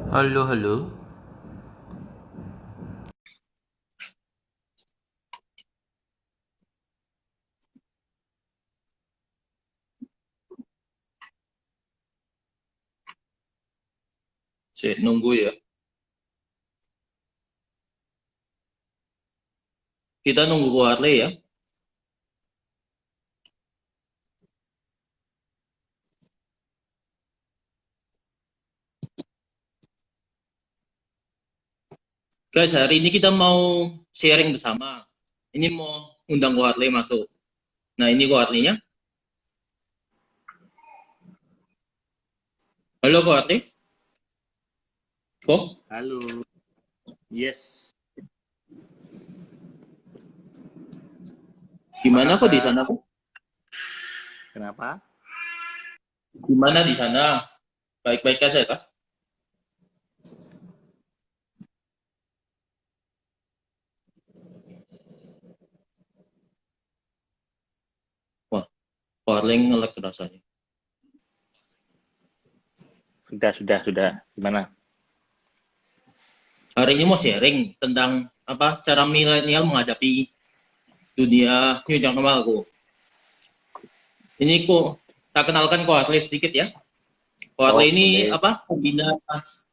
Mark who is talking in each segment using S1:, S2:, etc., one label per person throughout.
S1: Halo, halo. Cek nunggu ya. Kita nunggu Bu Harley ya. Guys, hari ini kita mau sharing bersama. Ini mau undang Bu Harley masuk. Nah, ini Bu Harley-nya. Halo Bu Harley. Kok?
S2: Halo, yes. Apa
S1: Gimana kok di
S2: kabar?
S1: sana kok?
S2: Kenapa?
S1: Gimana di sana? Baik-baik aja kah? Wah, Bu Harley nge-lag rasanya.
S2: Sudah. Gimana?
S1: Hari ini mau sharing tentang apa cara milenial menghadapi dunia new normal kok. Ini kok tak kenalkan kok Harley sedikit ya. Ko Harley
S2: Oh,
S1: ini
S2: boleh.
S1: apa? Pembina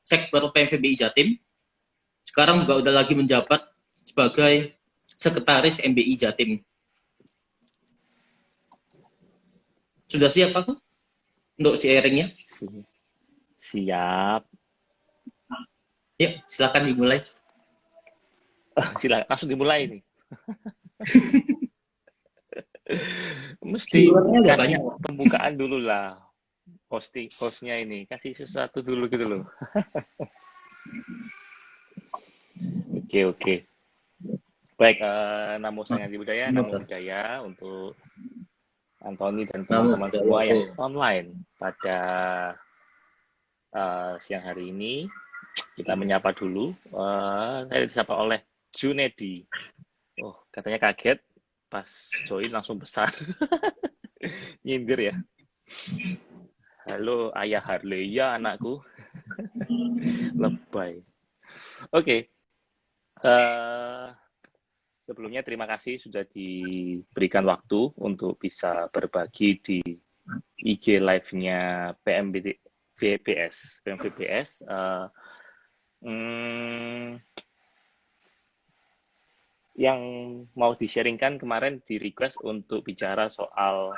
S1: Sekber PMVBI Jatim. Sekarang juga udah lagi menjabat sebagai sekretaris MBI Jatim. Sudah siap Pak untuk sharingnya?
S2: Siap.
S1: Yuk, silakan dimulai.
S2: Silakan, langsung dimulai nih. Mesti
S1: Viewernya udah
S2: kasih
S1: banyak.
S2: pembukaan dulu lah. Hostnya ini kasih sesuatu dulu gitu loh. Oke. Baik, namo saya budaya, namo budaya untuk Anthony dan
S1: Namun,
S2: teman-teman
S1: ya,
S2: semua yang
S1: oke.
S2: online pada siang hari ini. Kita menyapa dulu. Saya disapa oleh Junedi. Oh, katanya kaget pas join langsung besar. Nyindir ya. Halo, Ayah Harley. Ya, anakku. Lebay. Oke. Sebelumnya terima kasih sudah diberikan waktu untuk bisa berbagi di IG live-nya PMVBS. Yang mau di-sharingkan kemarin di request untuk bicara soal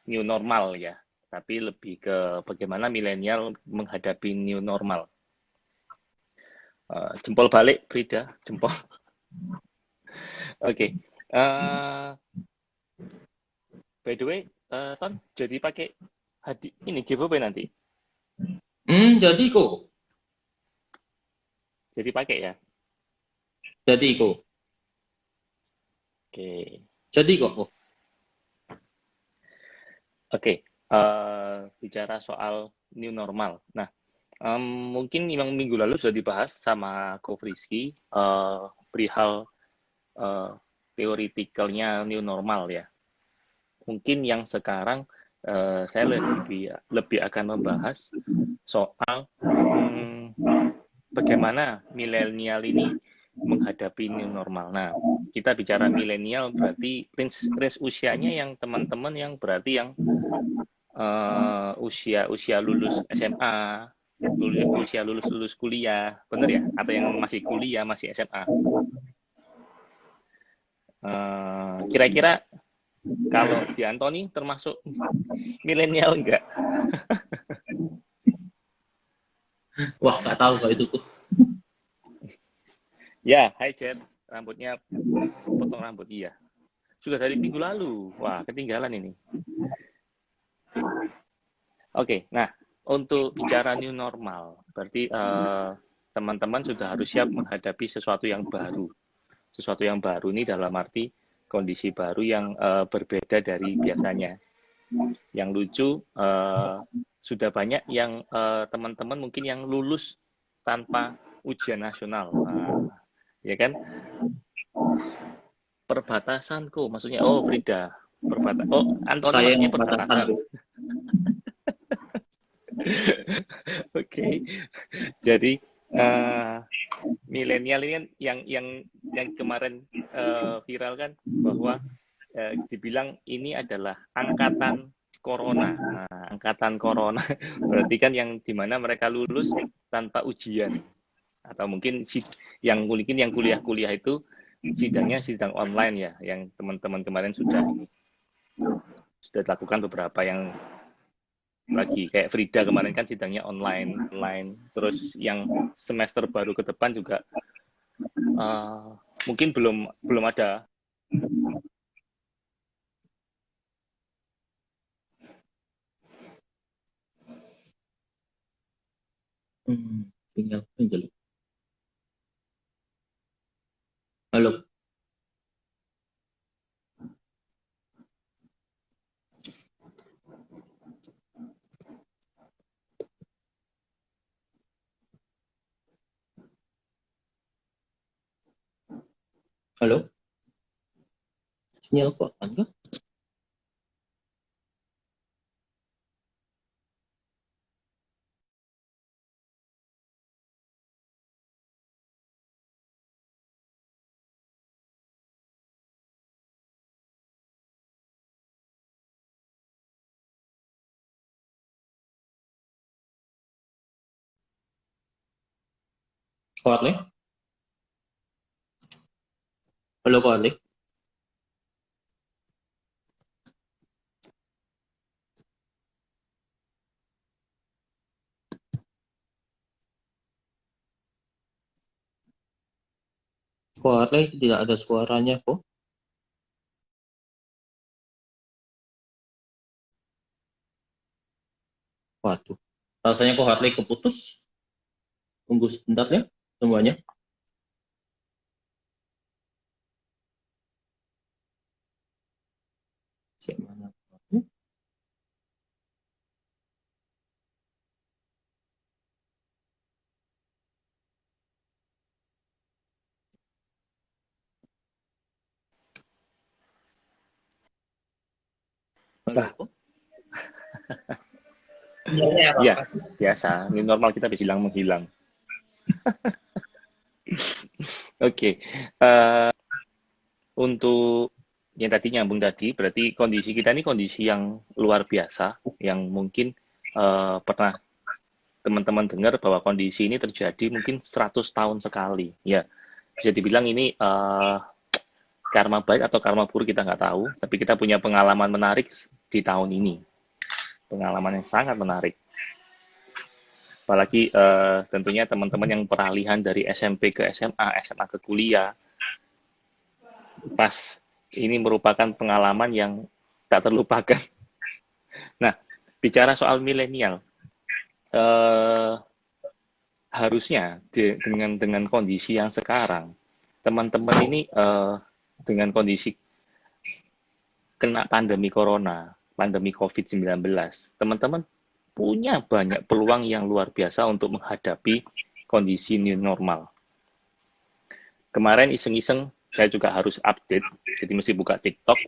S2: new normal ya, tapi lebih ke bagaimana milenial menghadapi new normal. Jempol balik, Frida, jempol. Oke. By the way, Ton, jadi pakai ini giveaway nanti.
S1: Jadi kok.
S2: Jadi pakai ya.
S1: Jadi kok.
S2: Oke.
S1: Jadi kok.
S2: Oke. Bicara soal new normal. Nah, mungkin yang minggu lalu sudah dibahas sama Ko Frisky perihal teoretikalnya new normal ya. Mungkin yang sekarang saya lebih akan membahas soal bagaimana milenial ini menghadapi new normal. Nah, kita bicara milenial berarti range usianya yang teman-teman yang berarti yang usia lulus SMA, usia lulus kuliah, bener ya? Atau yang masih kuliah, masih SMA. Kira-kira kalau di Anthony termasuk milenial enggak?
S1: Wah, nggak tahu kok itu kok.
S2: Ya, hai Jet. Rambutnya potong rambut, iya. Sudah dari minggu lalu. Wah, ketinggalan ini. Oke, nah untuk bicara new normal, berarti teman-teman sudah harus siap menghadapi sesuatu yang baru. Sesuatu yang baru ini dalam arti kondisi baru yang berbeda dari biasanya. Yang lucu, sudah banyak yang teman-teman mungkin yang lulus tanpa ujian nasional. Ya kan? Perbatasanku, maksudnya, oh Frida, oh Antoni
S1: Saya
S2: maksudnya
S1: yang katakan
S2: perbatasan.
S1: tuh.
S2: Oke. Jadi milenial ini kan yang kemarin viral kan, bahwa dibilang ini adalah angkatan corona. Nah, angkatan corona berarti kan yang dimana mereka lulus tanpa ujian, atau mungkin yang kuliah-kuliah itu sidangnya sidang online ya, yang teman-teman kemarin sudah dilakukan beberapa, yang lagi kayak Frida kemarin kan sidangnya online. Terus yang semester baru ke depan juga mungkin belum ada.
S1: Sinyal jelek. Halo. Halo. Sinyal kok kan? Kuat nih. Halo kuat nih. Kuat nih, tidak ada suaranya kok. Waduh. Rasanya kok Harley keputus. Tunggu sebentar ya semuanya. Cek mana? Halo kok.
S2: Iya, biasa. Ini normal, kita bisa hilang menghilang. Oke. Untuk yang tadi nyambung tadi, berarti kondisi kita ini kondisi yang luar biasa, yang mungkin pernah teman-teman dengar bahwa kondisi ini terjadi mungkin 100 tahun sekali. Ya, bisa dibilang ini karma baik atau karma buruk kita nggak tahu, tapi kita punya pengalaman menarik di tahun ini. Pengalaman yang sangat menarik. Apalagi tentunya teman-teman yang peralihan dari SMP ke SMA, SMA ke kuliah, pas ini merupakan pengalaman yang tak terlupakan. Nah, bicara soal milenial, harusnya dengan kondisi yang sekarang, teman-teman ini dengan kondisi kena pandemi corona, pandemi COVID-19, teman-teman punya banyak peluang yang luar biasa untuk menghadapi kondisi new normal. Kemarin iseng-iseng saya juga harus update, jadi mesti buka TikTok.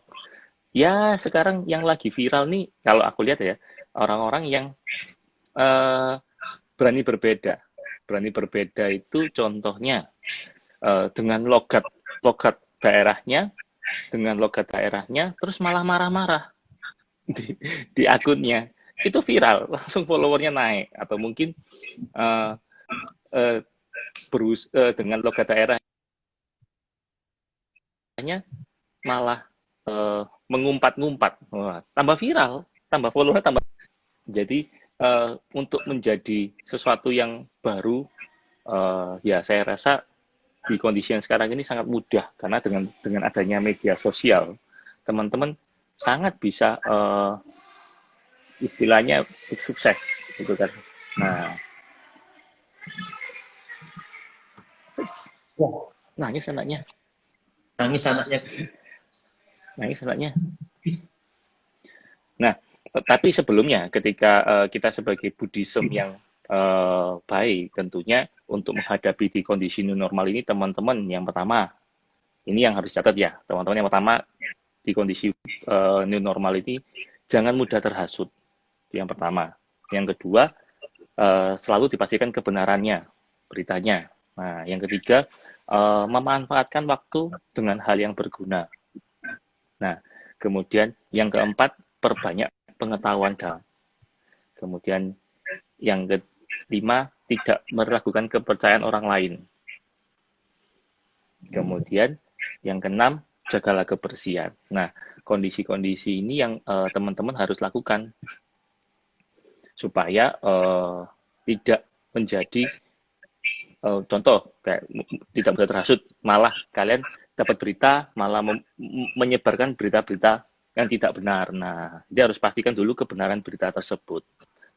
S2: Ya, sekarang yang lagi viral nih, kalau aku lihat ya, orang-orang yang berani berbeda. Berani berbeda itu contohnya dengan logat daerahnya, terus malah marah-marah di akunnya. Itu viral, langsung followernya naik. Atau mungkin dengan logat daerahnya malah mengumpat-ngumpat. Tambah viral, tambah follower, tambah. Jadi untuk menjadi sesuatu yang baru, ya saya rasa di kondisi yang sekarang ini sangat mudah, karena dengan adanya media sosial, teman-teman sangat bisa istilahnya sukses, gitu kan. Nah, nangis anaknya.
S1: Nangis anaknya.
S2: Nangis anaknya. Nah, tapi sebelumnya ketika kita sebagai Buddhism yang baik, tentunya untuk menghadapi di kondisi new normal ini, teman-teman yang pertama, ini yang harus catat ya, teman-teman yang pertama, di kondisi new normal ini jangan mudah terhasut. Yang pertama. Yang kedua, selalu dipastikan kebenarannya, beritanya. Nah, yang ketiga, memanfaatkan waktu dengan hal yang berguna. Nah, kemudian yang keempat, perbanyak pengetahuan dalam. Kemudian yang kelima, tidak meragukan kepercayaan orang lain. Kemudian yang keenam, jagalah kebersihan. Nah, kondisi-kondisi ini yang teman-teman harus lakukan supaya tidak menjadi contoh kayak tidak bisa terhasut, malah kalian dapat berita malah menyebarkan berita-berita yang tidak benar. Nah, dia harus pastikan dulu kebenaran berita tersebut.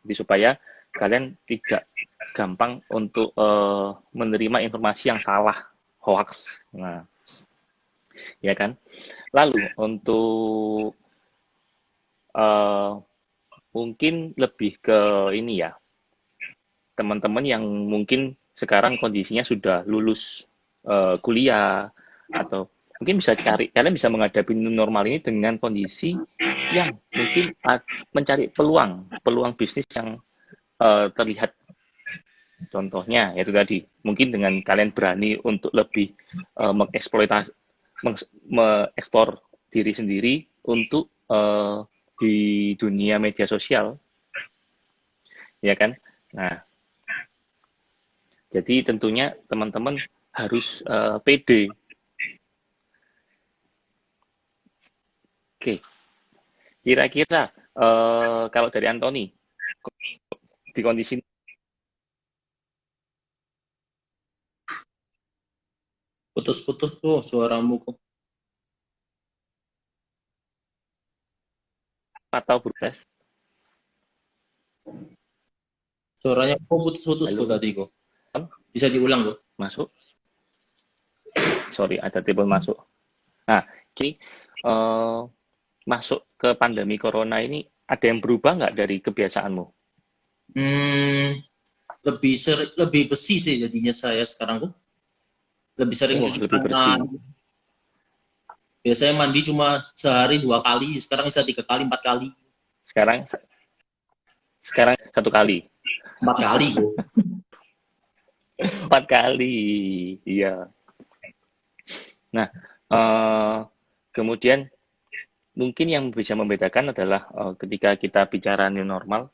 S2: Jadi supaya kalian tidak gampang untuk menerima informasi yang salah, hoax. Nah, ya kan. Lalu untuk mungkin lebih ke ini ya, teman-teman yang mungkin sekarang kondisinya sudah lulus kuliah atau mungkin bisa kalian bisa menghadapi new normal ini dengan kondisi yang mungkin mencari peluang bisnis yang terlihat. Contohnya yaitu tadi mungkin dengan kalian berani untuk lebih mengeksploitasi mengekspor diri sendiri untuk di dunia media sosial, ya kan? Nah, jadi tentunya teman-teman harus pede. Oke, kira-kira kalau dari Anthony di kondisi
S1: Putus-putus tuh suaramu kok.
S2: atau proses,
S1: Suaranya kok putus-putus kok
S2: halo,
S1: tadi kok. Bisa diulang kok.
S2: masuk? Sorry, ada telepon masuk. Nah, ini masuk ke pandemi corona ini ada yang berubah nggak dari kebiasaanmu?
S1: Lebih besi sih jadinya saya sekarang kok. Lebih sering
S2: Wah,
S1: cuci
S2: lebih bersih.
S1: tangan. Biasanya mandi cuma sehari 2 kali, sekarang bisa 3 kali, 4 kali.
S2: Sekarang 1 kali.
S1: 4 kali kok.
S2: 4 kali, iya. Nah, kemudian mungkin yang bisa membedakan adalah ketika kita bicara new normal,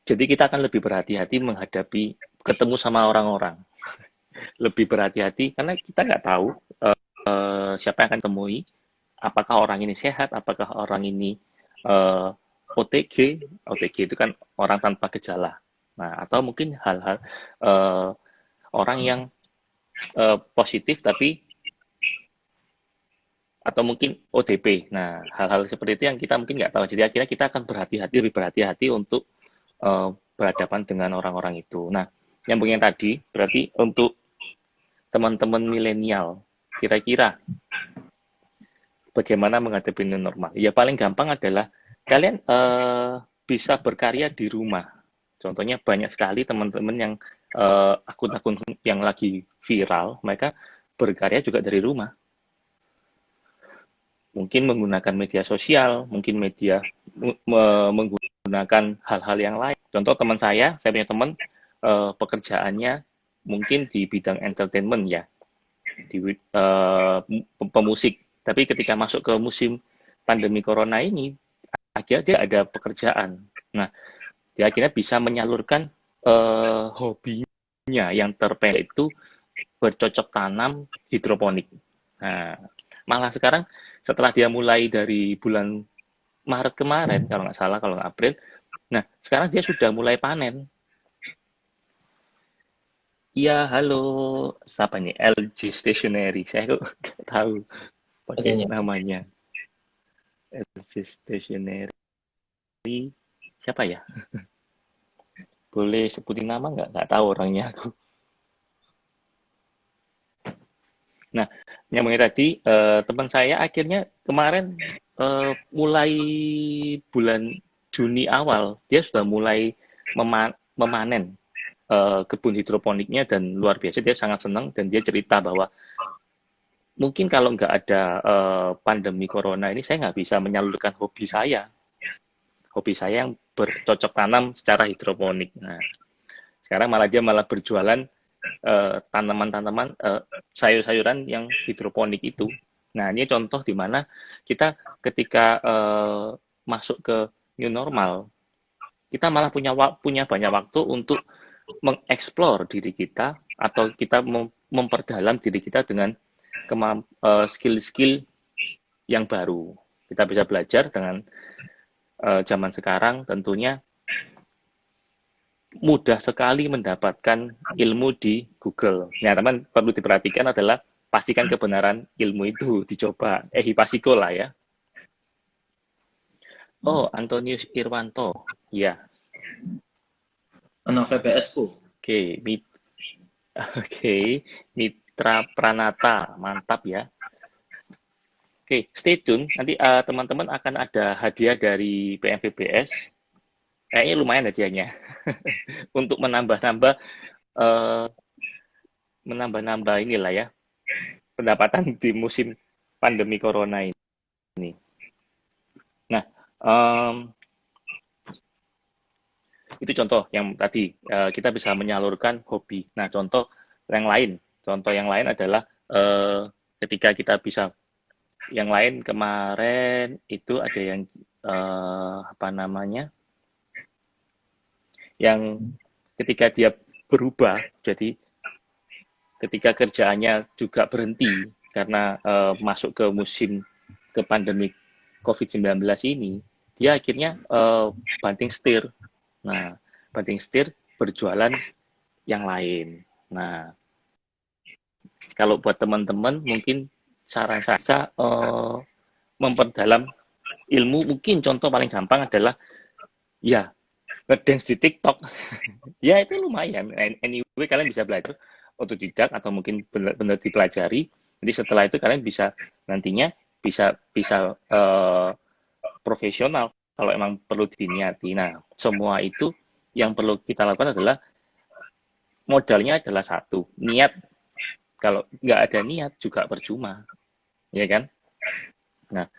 S2: jadi kita akan lebih berhati-hati menghadapi ketemu sama orang-orang. Lebih berhati-hati karena kita nggak tahu siapa yang akan temui, apakah orang ini sehat, apakah orang ini OTG. OTG itu kan orang tanpa gejala. Nah, atau mungkin hal-hal orang yang positif tapi atau mungkin ODP. Nah, hal-hal seperti itu yang kita mungkin nggak tahu. Jadi akhirnya kita akan lebih berhati-hati untuk berhadapan dengan orang-orang itu. Nah, yang tadi berarti untuk teman-teman milenial, kira-kira bagaimana menghadapi new normal? Ya paling gampang adalah kalian bisa berkarya di rumah. Contohnya banyak sekali teman-teman yang akun-akun yang lagi viral, mereka berkarya juga dari rumah. Mungkin menggunakan media sosial, mungkin menggunakan hal-hal yang lain. Contoh teman saya punya teman pekerjaannya mungkin di bidang entertainment ya, di pemusik. Tapi ketika masuk ke musim pandemi corona ini, akhirnya dia ada pekerjaan. Nah, dia akhirnya bisa menyalurkan hobinya yang terpendek itu bercocok tanam hidroponik. Nah, malah sekarang setelah dia mulai dari bulan Maret kemarin, kalau nggak salah, kalau nggak April, nah sekarang dia sudah mulai panen. Iya, halo, siapa nih? LG Stationery. Saya kok nggak tahu pakai
S1: Katanya.
S2: namanya. LG Stationery. Siapa ya? Boleh sebutin nama nggak? Nggak tahu orangnya aku. Nah, nyambungnya tadi, teman saya akhirnya kemarin mulai bulan Juni awal, dia sudah mulai memanen kebun hidroponiknya dan luar biasa dia sangat senang dan dia cerita bahwa mungkin kalau nggak ada pandemi corona ini saya nggak bisa menyalurkan hobi saya. hobi saya yang bercocok tanam secara hidroponik. Nah, sekarang dia malah berjualan tanaman-tanaman sayur-sayuran yang hidroponik itu. Nah, ini contoh di mana kita ketika masuk ke new normal, kita malah punya banyak waktu untuk mengeksplor diri kita atau kita memperdalam diri kita dengan skill-skill yang baru. Kita bisa belajar dengan zaman sekarang tentunya mudah sekali mendapatkan ilmu di Google. Nah, teman perlu diperhatikan adalah pastikan kebenaran ilmu itu dicoba. Hipasiko lah ya. Oh, Antonius Irwanto. Ya.
S1: Anak VPS ku.
S2: Oke, Mitra Pranata. Mantap ya. Oke, stay tune. Nanti teman-teman akan ada hadiah dari PMVBS. Kayaknya lumayan hadiahnya. Untuk menambah-nambah inilah ya, pendapatan di musim pandemi corona ini. Nah, itu contoh yang tadi kita bisa menyalurkan hobi. Nah, contoh yang lain adalah ketika kita bisa, yang lain kemarin itu ada yang yang ketika dia berubah, jadi ketika kerjaannya juga berhenti karena masuk ke pandemi COVID-19 ini, dia akhirnya banting setir. Nah, banting setir berjualan yang lain. Nah, kalau buat teman-teman mungkin saran saya memperdalam ilmu, mungkin contoh paling gampang adalah ya ngedance di TikTok. Ya itu lumayan. Anyway, kalian bisa belajar otodidak atau mungkin benar-benar dipelajari. Jadi setelah itu kalian bisa nantinya bisa profesional kalau emang perlu diniati. Nah, semua itu yang perlu kita lakukan adalah modalnya adalah satu, niat. Kalau nggak ada niat juga percuma, ya kan? Nah,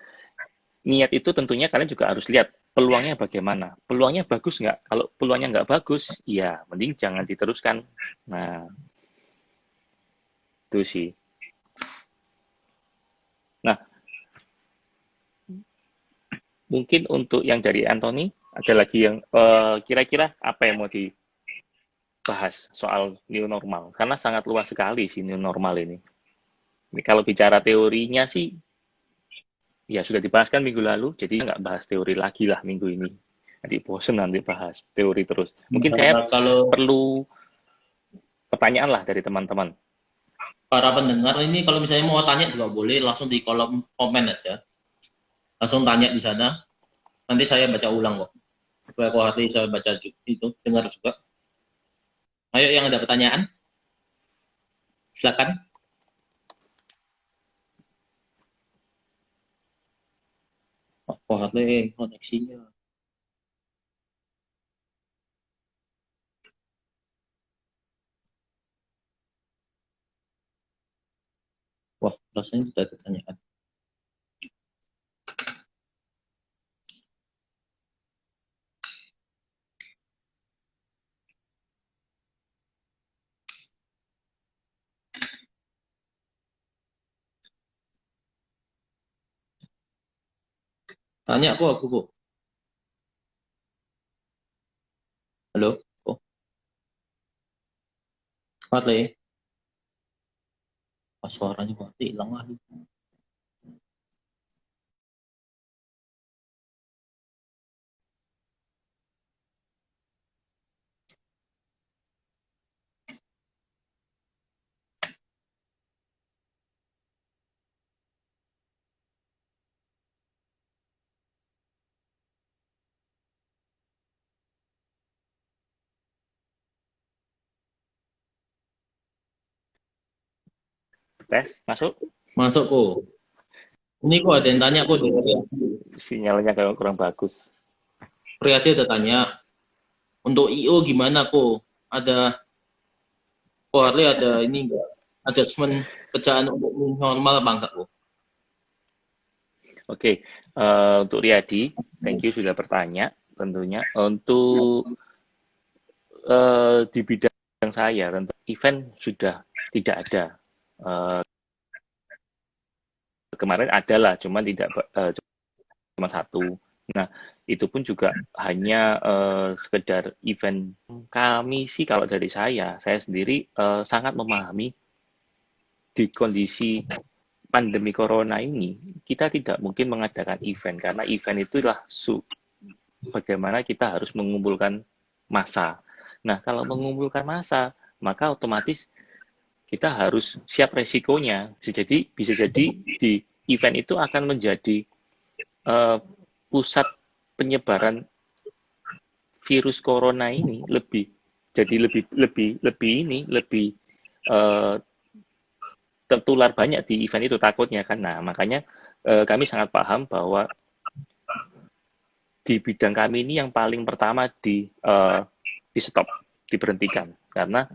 S2: niat itu tentunya kalian juga harus lihat peluangnya bagaimana. Peluangnya bagus nggak? Kalau peluangnya nggak bagus, ya mending jangan diteruskan. Nah, itu sih. Nah, mungkin untuk yang dari Anthony, ada lagi yang kira-kira apa yang mau dibahas soal new normal? Karena sangat luas sekali sih new normal ini. Ini kalau bicara teorinya sih, ya sudah dibahas kan minggu lalu, jadi nggak bahas teori lagi lah minggu ini. Nanti bosen nanti bahas teori terus. Mungkin saya perlu pertanyaan lah dari teman-teman.
S1: Para pendengar ini kalau misalnya mau tanya juga boleh, langsung di kolom komen aja. Langsung tanya di sana. Nanti saya baca ulang kok. Supaya Ko Harley saya baca itu, dengar juga. Ayo yang ada pertanyaan. Silakan. Ko Harley koneksinya. Wah, rasanya sudah ada pertanyaan. Tanya aku kok. Halo, kok. Harley. Pas suaranya mati, hilang lagi.
S2: Tes, masuk?
S1: Masuk kok. Ini kok ada yang tanya kok.
S2: Sinyalnya kayak kurang bagus.
S1: Priyadi ada tanya. Untuk IO gimana kok? Ada Ko Harley ada ini enggak? Adjustment kerjaan untuk normal apa enggak kok?
S2: Oke, untuk Riyadi, thank you sudah bertanya. tentunya untuk di bidang saya tentu event sudah tidak ada. Kemarin adalah, cuman tidak cuma satu. Nah, itu pun juga hanya sekedar event. Kami sih kalau dari saya sendiri sangat memahami di kondisi pandemi corona ini, kita tidak mungkin mengadakan event karena event itulah bagaimana kita harus mengumpulkan massa. Nah, kalau mengumpulkan massa, maka otomatis kita harus siap resikonya. Bisa jadi di event itu akan menjadi pusat penyebaran virus corona ini lebih tertular banyak di event itu takutnya kan. Nah, makanya kami sangat paham bahwa di bidang kami ini yang paling pertama di stop, diberhentikan karena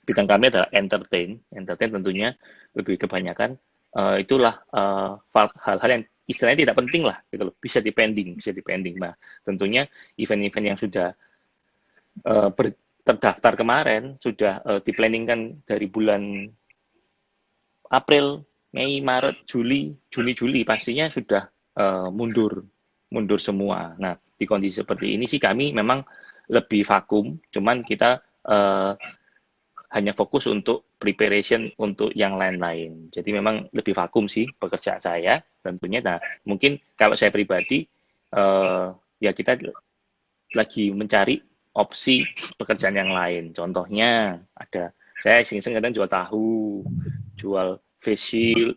S2: bidang kami adalah entertain tentunya lebih kebanyakan itulah hal-hal yang istilahnya tidak penting lah gitu loh, bisa dipending. Nah, tentunya event-event yang sudah terdaftar kemarin sudah diplanningkan dari bulan April, Mei, Maret, Juli pastinya sudah mundur semua. Nah, di kondisi seperti ini sih kami memang lebih vakum, cuman kita hanya fokus untuk preparation untuk yang lain-lain. Jadi memang lebih vakum sih pekerjaan saya tentunya. Nah, mungkin kalau saya pribadi ya kita lagi mencari opsi pekerjaan yang lain. Contohnya ada saya iseng-iseng kadang jual tahu, jual face shield,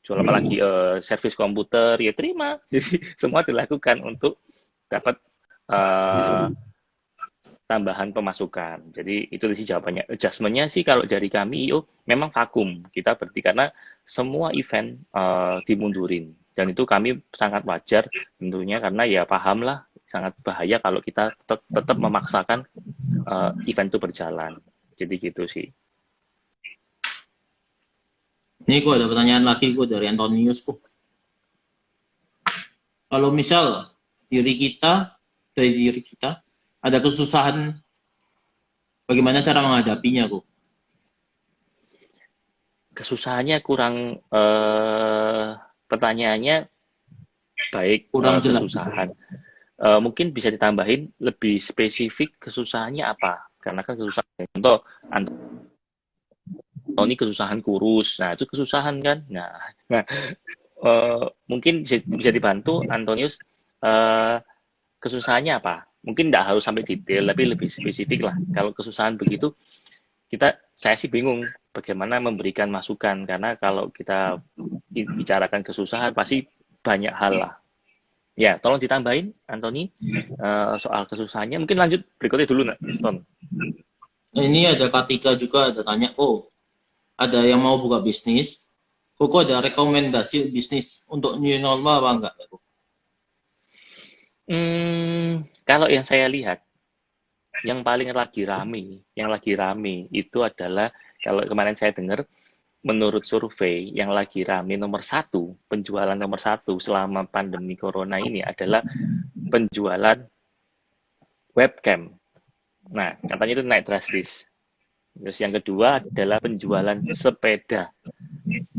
S2: jual apa lagi servis komputer, ya terima. Jadi semua dilakukan untuk dapat tambahan pemasukan. Jadi itu sih jawabannya. Adjustment-nya sih kalau dari kami memang vakum. Kita berarti karena semua event dimundurin. Dan itu kami sangat wajar tentunya karena ya paham lah sangat bahaya kalau kita tetap memaksakan event itu berjalan. Jadi gitu sih.
S1: Ini kok ada pertanyaan lagi kok dari Antonius kok. Kalau misal dari diri kita ada kesusahan, bagaimana cara menghadapinya kok?
S2: Kesusahannya kurang pertanyaannya baik,
S1: Kurang jelas.
S2: kesusahan. Mungkin bisa ditambahin lebih spesifik kesusahannya apa? Karena kan kesusahan contoh Antoni kesusahan kurus, nah itu kesusahan kan. Nah mungkin bisa dibantu Antonius kesusahannya apa? Mungkin tidak harus sampai detail, tapi lebih spesifik lah. Kalau kesusahan begitu, saya sih bingung bagaimana memberikan masukan karena kalau kita bicarakan kesusahan pasti banyak hal lah. Ya, tolong ditambahin, Antoni, soal kesusahannya. Mungkin lanjut berikutnya dulu, Ton.
S1: Ini ada K3 juga ada tanya, ada yang mau buka bisnis, kok ada rekomendasi bisnis untuk new normal apa enggak?
S2: Kalau yang saya lihat, yang paling lagi rame itu adalah kalau kemarin saya dengar, menurut survei yang lagi rame penjualan nomor satu selama pandemi corona ini adalah penjualan webcam. Nah, katanya itu naik drastis. Terus yang kedua adalah penjualan sepeda.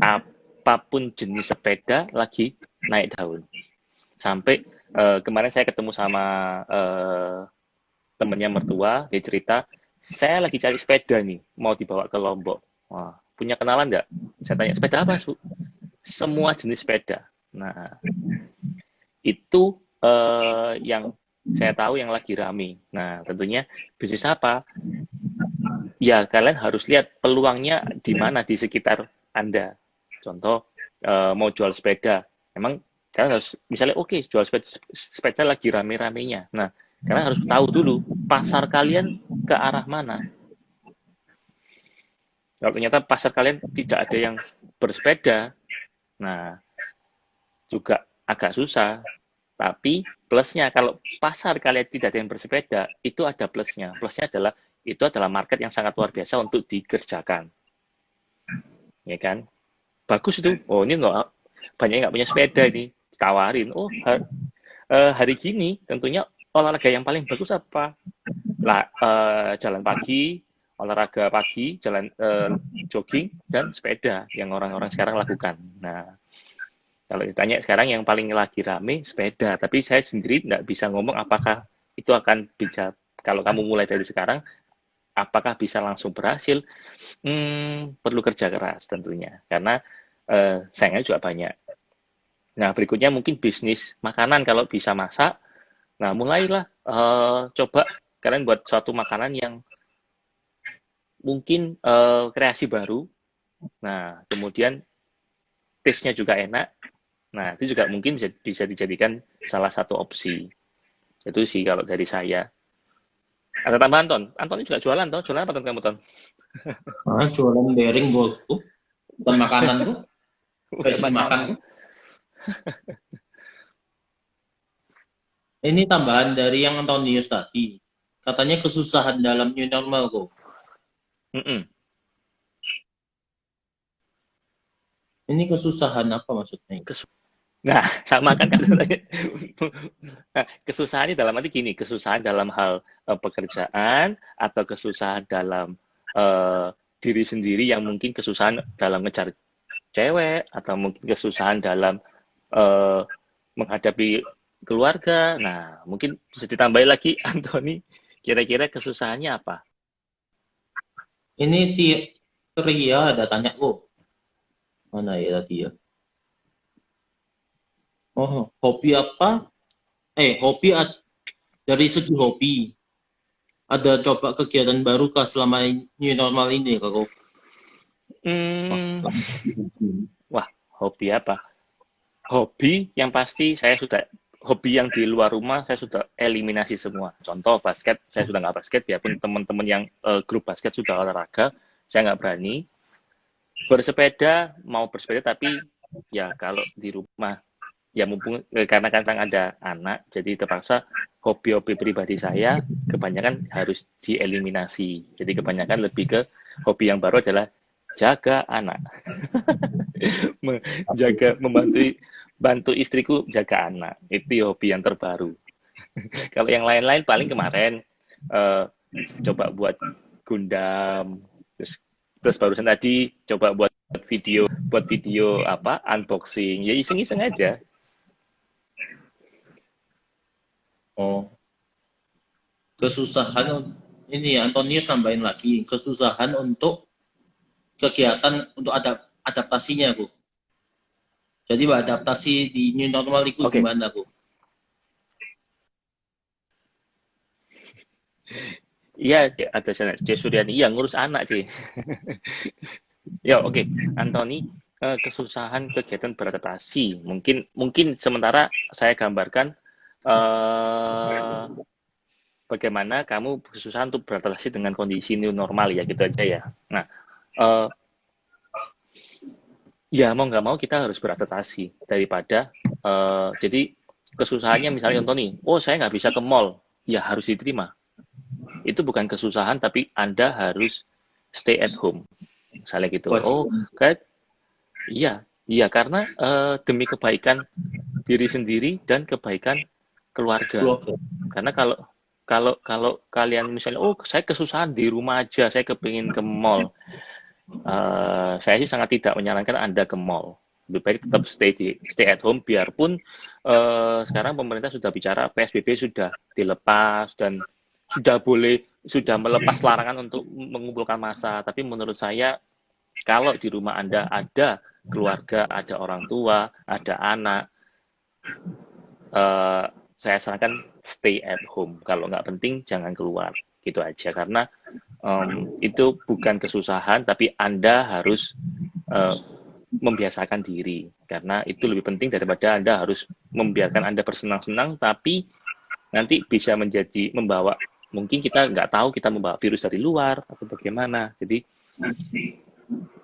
S2: Apapun jenis sepeda lagi naik daun. Sampai kemarin saya ketemu sama temennya mertua, dia cerita, saya lagi cari sepeda nih, mau dibawa ke Lombok. Wah, punya kenalan nggak? Saya tanya, sepeda apa, Su? Semua jenis sepeda. Nah, itu yang saya tahu yang lagi rame. Nah, tentunya bisnis apa? Ya, kalian harus lihat peluangnya di mana di sekitar Anda. Contoh, mau jual sepeda. Emang kalian harus, misalnya oke, jual sepeda lagi rame-ramenya. Nah, kalian harus tahu dulu pasar kalian ke arah mana. Kalau ternyata pasar kalian tidak ada yang bersepeda, nah juga agak susah. Tapi plusnya kalau pasar kalian tidak ada yang bersepeda, itu ada plusnya. Plusnya adalah itu adalah market yang sangat luar biasa untuk dikerjakan, ya kan? Bagus itu. Oh ini banyak nggak punya sepeda ini, tawarin. Oh hari gini tentunya olahraga yang paling bagus apa? Jalan pagi, olahraga pagi, jalan jogging, dan sepeda yang orang-orang sekarang lakukan. Nah, kalau ditanya sekarang yang paling lagi rame sepeda, tapi saya sendiri nggak bisa ngomong apakah itu akan bisa, kalau kamu mulai dari sekarang, apakah bisa langsung berhasil? Perlu kerja keras tentunya, karena saingnya juga banyak. Nah, berikutnya mungkin bisnis makanan kalau bisa masak. Nah, mulailah coba kalian buat suatu makanan yang mungkin kreasi baru. Nah, kemudian taste-nya juga enak. Nah, itu juga mungkin bisa dijadikan salah satu opsi. Itu sih kalau dari saya. Ada tambahan, Ton? Anton juga jualan, Ton? Jualan apa, Ton, kamu, Ton?
S1: Jualan bearing tuh, bukan makanan tuh,
S2: Bukan
S1: makan.
S2: makanan.
S1: Ini tambahan dari yang Antonius tadi. Katanya kesusahan dalam new normal kok. Ini kesusahan apa maksudnya?
S2: Nah, sama kan nah, kesusahannya dalam arti gini, kesusahan dalam hal pekerjaan atau kesusahan dalam diri sendiri yang mungkin kesusahan dalam ngejar cewek atau mungkin kesusahan dalam menghadapi keluarga. Nah, mungkin bisa ditambahin lagi, Anthony, kira-kira kesusahannya apa?
S1: Ini Ria ada tanya kok. Mana ya tadi ya? Oh, hobi apa? Dari segi hobi. Ada coba kegiatan baru kah selama new normal ini, Kak?
S2: Wah, hobi apa? Hobi yang pasti hobi yang di luar rumah saya sudah eliminasi semua. Contoh basket, saya sudah nggak basket, biarpun teman-teman yang grup basket sudah olahraga, saya nggak berani. Bersepeda, mau bersepeda tapi ya kalau di rumah, ya mumpung karena kadang ada anak, jadi terpaksa hobi-hobi pribadi saya kebanyakan harus dieliminasi. Jadi kebanyakan lebih ke hobi yang baru adalah jaga anak. Bantu istriku jaga anak. Itu hobi yang terbaru. Kalau yang lain-lain paling kemarin coba buat Gundam, terus barusan tadi coba buat video apa unboxing, ya iseng-iseng aja.
S1: Oh, kesusahan ini ya Antonius nambahin lagi kesusahan untuk kegiatan untuk adaptasinya, Bu. Jadi adaptasi di new normal itu gimana, Bu?
S2: Iya, ada sana C Suryani. Iya, ngurus anak, C. Ya, oke. Anthony, kesusahan kegiatan beradaptasi. Mungkin sementara saya gambarkan bagaimana kamu kesusahan untuk beradaptasi dengan kondisi new normal ya, gitu aja ya. Nah, ya mau nggak mau kita harus beradaptasi daripada jadi kesusahannya misalnya contoh nih, oh saya nggak bisa ke mall, ya harus diterima. Itu bukan kesusahan, tapi Anda harus stay at home. Misalnya gitu. Oh, kayak iya karena demi kebaikan diri sendiri dan kebaikan keluarga. Karena kalau kalian misalnya, oh saya kesusahan di rumah aja, saya kepingin ke mall. Saya sih sangat tidak menyarankan Anda ke mall. Lebih baik tetap stay at home, biarpun sekarang pemerintah sudah bicara PSBB sudah dilepas dan sudah melepas larangan untuk mengumpulkan massa. Tapi menurut saya kalau di rumah Anda ada keluarga, ada orang tua, ada anak, saya sarankan stay at home. Kalau nggak penting jangan keluar, gitu aja. Karena itu bukan kesusahan, tapi Anda harus membiasakan diri. Karena itu lebih penting daripada Anda harus membiarkan Anda bersenang-senang, tapi nanti bisa membawa, mungkin kita nggak tahu kita membawa virus dari luar atau bagaimana. Jadi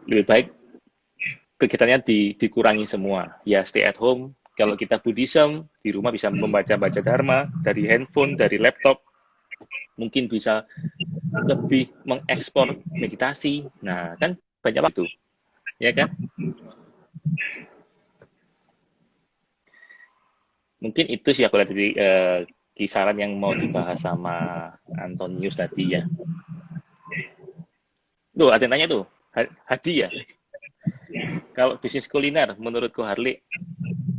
S2: lebih baik kegiatannya dikurangi semua. Ya stay at home. Kalau kita Buddhism, di rumah bisa membaca-baca Dharma dari handphone, dari laptop. Mungkin bisa lebih mengekspor meditasi. Nah, kan banyak waktu. Ya kan? Mungkin itu sih aku lihat dari kisaran yang mau dibahas sama Antonius tadi ya. Tuh, ada yang tanya tuh, Hadi ya. Kalau bisnis kuliner, menurutku Harley,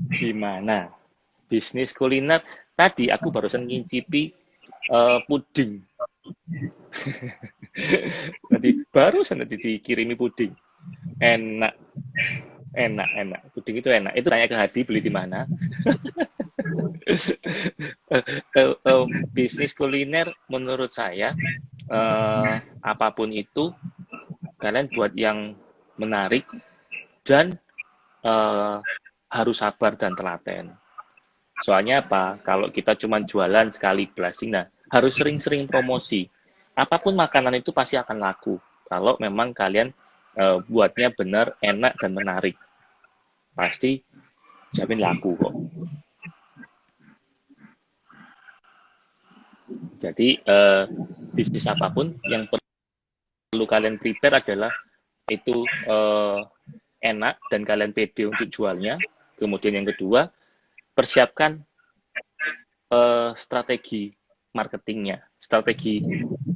S2: gimana? Bisnis kuliner, tadi aku barusan ngincipi puding. Tadi barusan dikirimi puding. Enak, enak. Puding itu enak. Itu tanya ke Hadi, beli di mana? Bisnis kuliner, menurut saya, apapun itu, kalian buat yang menarik dan harus sabar dan telaten. Soalnya apa? Kalau kita cuma jualan sekali blasting, nah harus sering-sering promosi. Apapun makanan itu pasti akan laku. Kalau memang kalian buatnya benar, enak dan menarik, pasti jamin laku kok. Jadi bisnis apapun yang perlu kalian prepare adalah itu enak dan kalian pede untuk jualnya. Kemudian yang kedua, persiapkan strategi marketingnya, strategi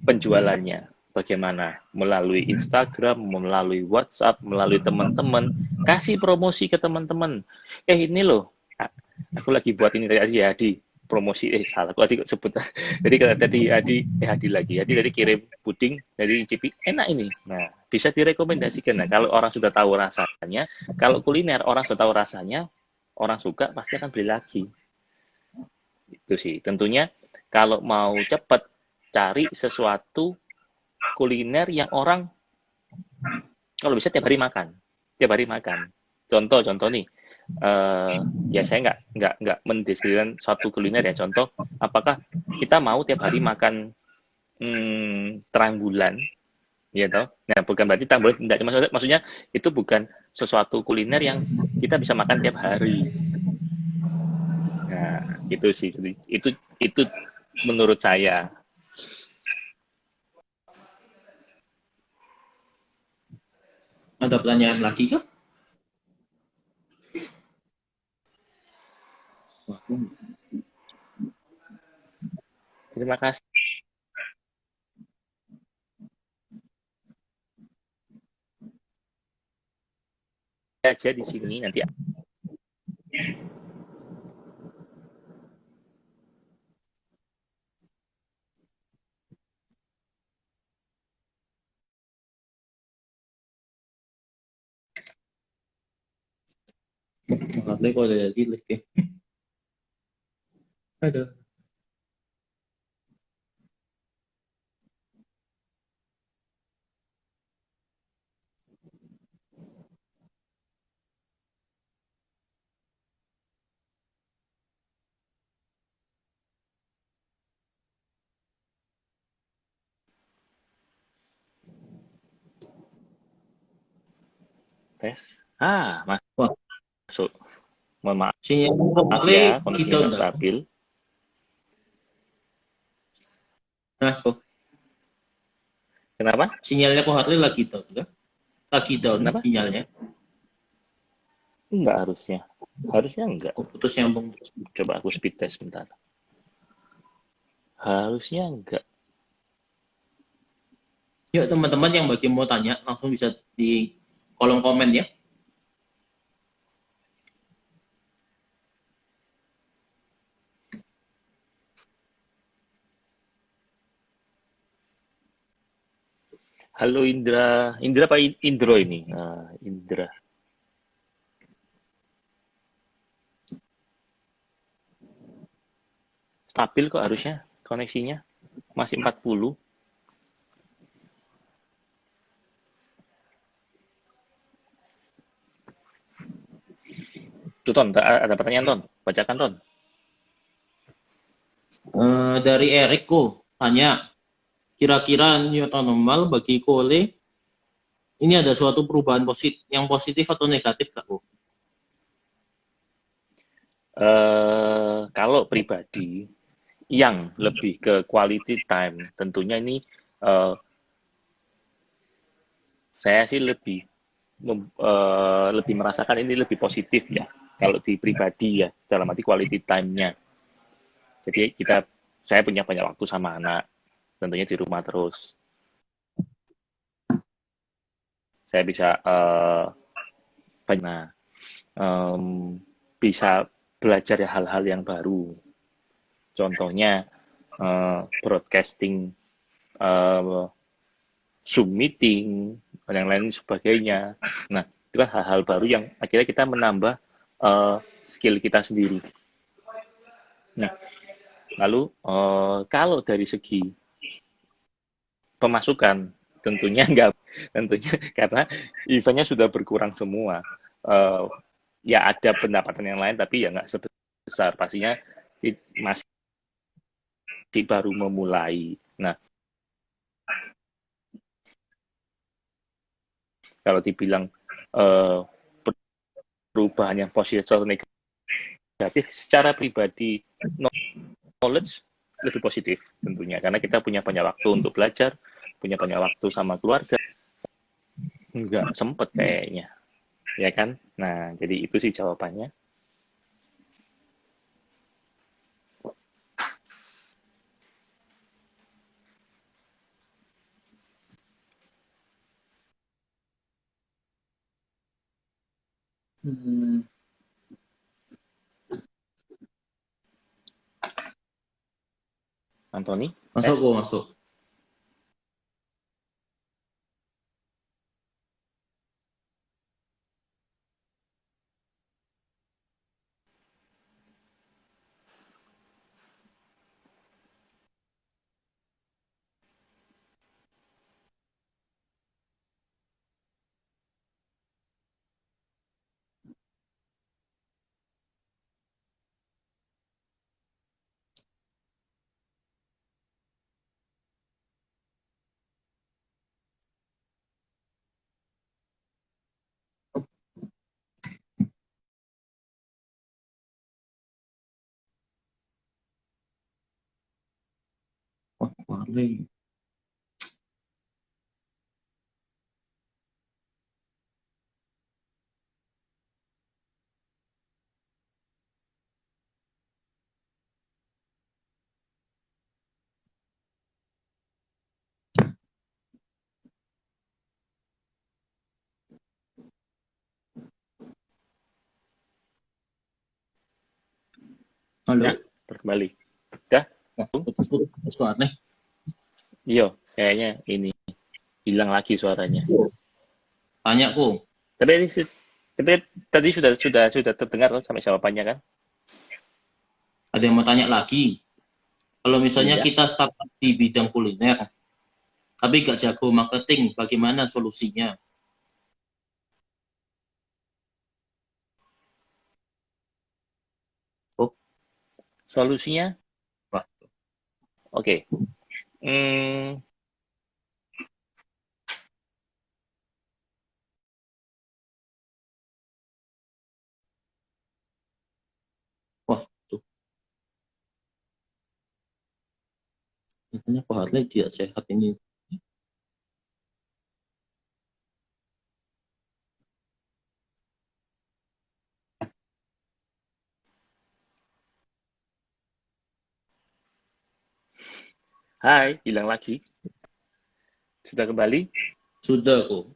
S2: penjualannya. Bagaimana? Melalui Instagram, melalui WhatsApp, melalui teman-teman. Kasih promosi ke teman-teman. Ini loh, aku lagi buat ini tadi ya, Adi. Promosi, salah, aku tadi sebut. Jadi kalau tadi Adi lagi. Adi tadi kirim puding dari Cipi, enak ini. Nah, bisa direkomendasikan. Nah, kalau orang sudah tahu rasanya, kalau kuliner orang sudah tahu rasanya, orang suka pasti akan beli lagi. Itu sih. Tentunya kalau mau cepat cari sesuatu kuliner yang orang kalau bisa tiap hari makan. Tiap hari makan. Contoh nih. Ya saya nggak mendeskripsikan suatu kuliner ya. Contoh, apakah kita mau tiap hari makan terang bulan? Ya toh. Nah, bukan berarti terang bulan tidak, maksudnya itu bukan sesuatu kuliner yang kita bisa makan tiap hari. Nah, itu sih. Itu menurut saya.
S1: Ada pertanyaan lagi kah?
S2: Terima kasih aja di sini nanti.
S1: Harley kok ada lagi lift ya? Ada.
S2: Tes.
S1: Wah,
S2: Masuk. Mohon maaf
S1: sinyal
S2: ya,
S1: Harley
S2: koneksinya
S1: kita
S2: nggak
S1: udah.
S2: stabil.
S1: Nah, kok
S2: Kenapa?
S1: sinyalnya kok Harley lagi down enggak? Lagi down
S2: Kenapa?
S1: sinyalnya.
S2: Enggak harusnya. Harusnya enggak.
S1: Oh, putus nyambung terus.
S2: Coba aku speed test bentar. Harusnya enggak.
S1: Yuk teman-teman yang bagi mau tanya langsung bisa di kolom komen ya.
S2: Halo Indra. Indra apa Indro ini? Indra. Stabil kok harusnya koneksinya. Masih 40. Tuh, Ton, ada pertanyaan, Ton. Bacakan, Ton.
S1: Dari Eriko tanya, kira-kira new normal bagi Kole ini ada suatu perubahan yang positif atau negatif Kak?
S2: Kalau pribadi yang lebih ke quality time, tentunya ini saya sih lebih merasakan ini lebih positif ya kalau di pribadi ya, dalam arti quality time-nya. Jadi saya punya banyak waktu sama anak, tentunya di rumah terus. Saya bisa banyak bisa belajar hal-hal yang baru. Contohnya broadcasting Zoom meeting dan lain sebagainya. Nah, itu kan hal-hal baru yang akhirnya kita menambah skill kita sendiri. Nah, lalu kalau dari segi pemasukan tentunya enggak, tentunya karena eventnya sudah berkurang semua. Ya ada pendapatan yang lain tapi ya nggak sebesar, pastinya masih baru memulai. Nah, kalau dibilang perubahan yang positif atau negatif, secara pribadi knowledge lebih positif tentunya, karena kita punya banyak waktu untuk belajar, punya banyak waktu sama keluarga. Nggak sempet kayaknya, ya kan? Nah, jadi itu sih jawabannya. Anthony?
S1: Masuk. Wah, Harley. Halo.
S2: Ya, kembali. Udah?
S1: Putus Harley.
S2: Iya, kayaknya ini hilang lagi suaranya.
S1: Tanya ku.
S2: Tapi tadi sudah terdengar sampai jawabannya kan?
S1: Ada yang mau tanya lagi. Kalau misalnya
S2: Iya.
S1: kita startup di bidang kuliner, tapi gak jago marketing, bagaimana solusinya? Oh,
S2: Solusinya?
S1: wah.
S2: Oke.
S1: Wah, tuh. Katanya Pak Harley tidak sehat ini.
S2: Hai, hilang lagi. Sudah kembali?
S1: Sudah kok.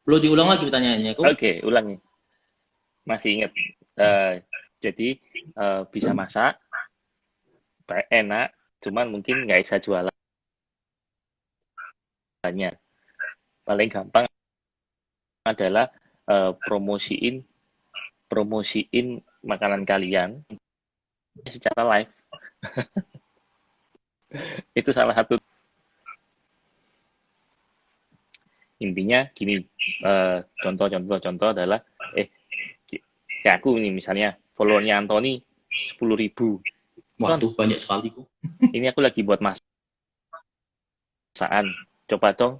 S1: Perlu diulang lagi pertanyaannya kok.
S2: Oke, ulangi. Masih ingat. Jadi bisa masak, enak, cuman mungkin nggak bisa jualannya. Paling gampang adalah promosiin makanan kalian secara live. Itu salah satu. Intinya gini, contoh adalah kayak aku nih misalnya followernya Anthony 10.000.
S1: Waduh, banyak sekali kok.
S2: Ini aku lagi buat masakan, coba dong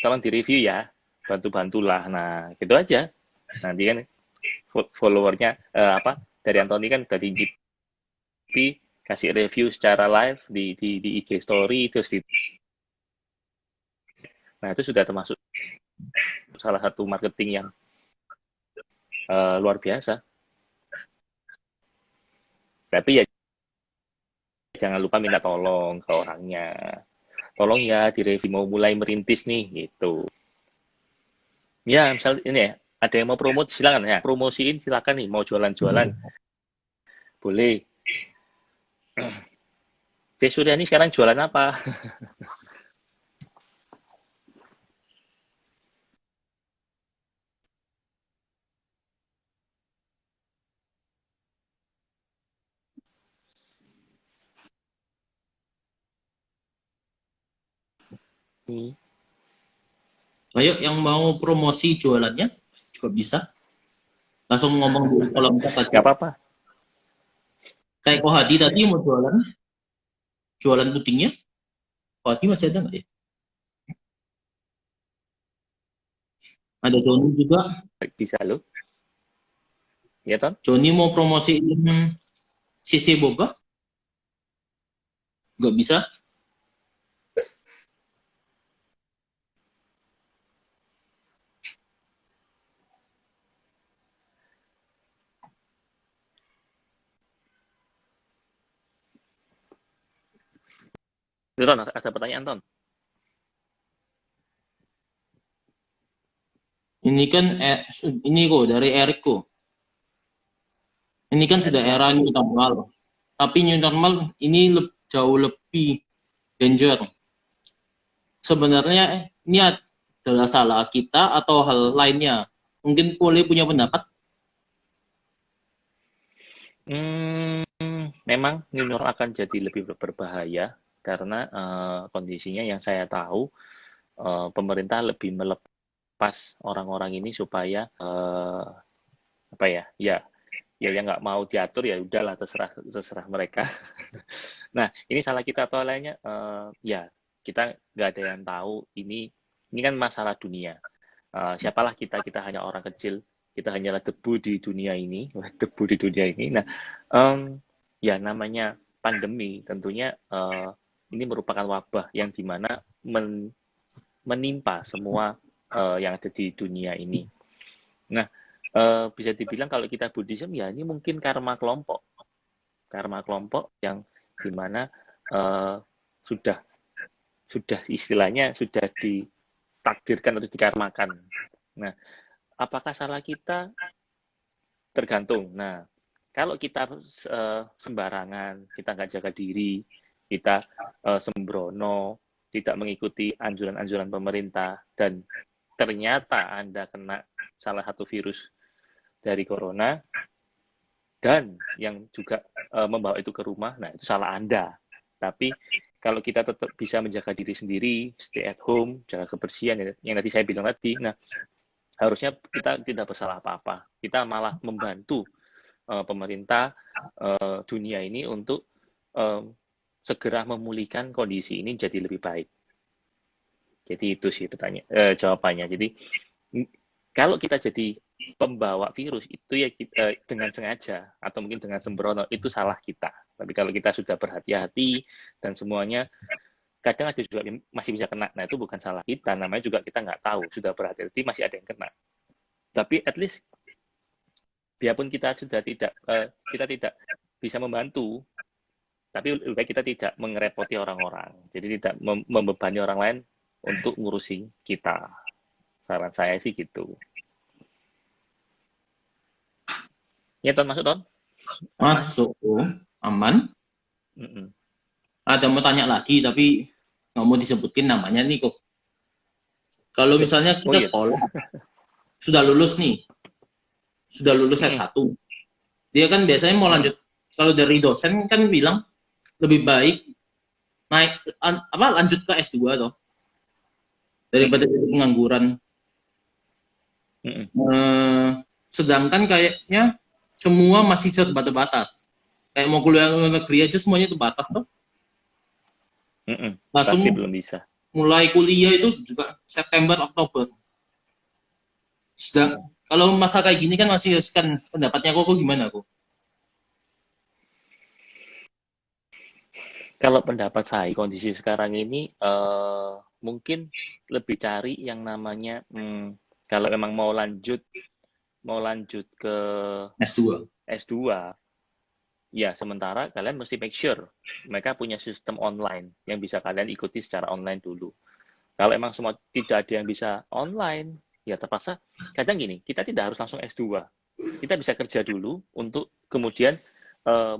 S2: tolong di-review ya, bantu-bantulah. Nah, gitu aja. Nanti kan followernya dari Anthony kan dari GP kasih review secara live di IG story, terus nah itu sudah termasuk salah satu marketing yang luar biasa. Tapi ya jangan lupa minta tolong ke orangnya. Tolong ya, direview mau mulai merintis nih, gitu. Ya, misal ini ya, ada yang mau promote, silakan ya. Promosiin silakan nih, mau jualan-jualan, boleh. C. Suryani sekarang jualan apa?
S1: Ayo yang mau promosi jualannya juga bisa. Langsung ngomong di kolom chat aja.
S2: Gak apa-apa.
S1: Kayak Kohadi tadi mau jualan pudingnya. Kohadi masih ada nggak ya? Ada Joni juga.
S2: Bisa loh. Ya, Ton?
S1: Joni mau promosiin sisi boba. Nggak bisa.
S2: Ton, ada pertanyaan, Ton?
S1: Ini kan ini kok dari Erik kok. Ini kan sudah era new normal. Tapi new normal ini jauh lebih danger. Sebenarnya ini adalah salah kita atau hal lainnya. Mungkin boleh punya pendapat.
S2: Memang new normal akan jadi lebih berbahaya karena kondisinya yang saya tahu pemerintah lebih melepas orang-orang ini supaya apa ya, ya yang nggak mau diatur ya udahlah terserah mereka. Nah, ini salah kita atau lainnya ya kita nggak ada yang tahu ini kan masalah dunia. Siapalah kita hanya orang kecil, kita hanyalah debu di dunia ini, debu di dunia ini. Nah, ya namanya pandemi tentunya ini merupakan wabah yang dimana menimpa semua yang ada di dunia ini. Nah, bisa dibilang kalau kita Buddhism ya ini mungkin karma kelompok yang dimana sudah istilahnya sudah ditakdirkan atau dikarmakan. Nah, apakah salah kita? Tergantung. Nah, kalau kita sembarangan, kita nggak jaga diri, kita sembrono, tidak mengikuti anjuran-anjuran pemerintah, dan ternyata Anda kena salah satu virus dari corona, dan yang juga membawa itu ke rumah, nah itu salah Anda. Tapi kalau kita tetap bisa menjaga diri sendiri, stay at home, jaga kebersihan, yang tadi saya bilang tadi, nah harusnya kita tidak bersalah apa-apa. Kita malah membantu pemerintah dunia ini untuk segera memulihkan kondisi ini jadi lebih baik. Jadi itu sih jawabannya. Jadi kalau kita jadi pembawa virus itu ya dengan sengaja atau mungkin dengan sembrono itu salah kita. Tapi kalau kita sudah berhati-hati dan semuanya kadang ada juga masih bisa kena. Nah itu bukan salah kita, namanya juga kita nggak tahu. Sudah berhati-hati masih ada yang kena. Tapi at least biarpun kita sudah tidak bisa membantu, tapi lebih baik kita tidak mengerepoti orang-orang. Jadi tidak membebani orang lain untuk ngurusi kita. Saran saya sih gitu. Ya, Ton, masuk, Ton?
S1: Masuk, aman. Ada mau tanya lagi, tapi nggak mau disebutin namanya nih kok. Kalau misalnya kita sekolah, sudah lulus nih, sudah lulus S1. Dia kan biasanya mau lanjut, kalau dari dosen kan bilang lebih baik naik lanjut ke S2 toh daripada jadi pengangguran. Sedangkan kayaknya semua masih serba terbatas. Kayak mau kuliah negeri aja semuanya terbatas toh. Langsung
S2: pasti belum bisa.
S1: Mulai kuliah itu juga September Oktober. Sedang kalau masa kayak gini kan masih kan pendapatnya kok gimana kok?
S2: Kalau pendapat saya kondisi sekarang ini mungkin lebih cari yang namanya kalau memang mau lanjut ke
S1: S2
S2: Ya, sementara kalian mesti make sure mereka punya sistem online yang bisa kalian ikuti secara online dulu. Kalau emang semua tidak ada yang bisa online, ya terpaksa. Kadang gini, kita tidak harus langsung S2. Kita bisa kerja dulu untuk kemudian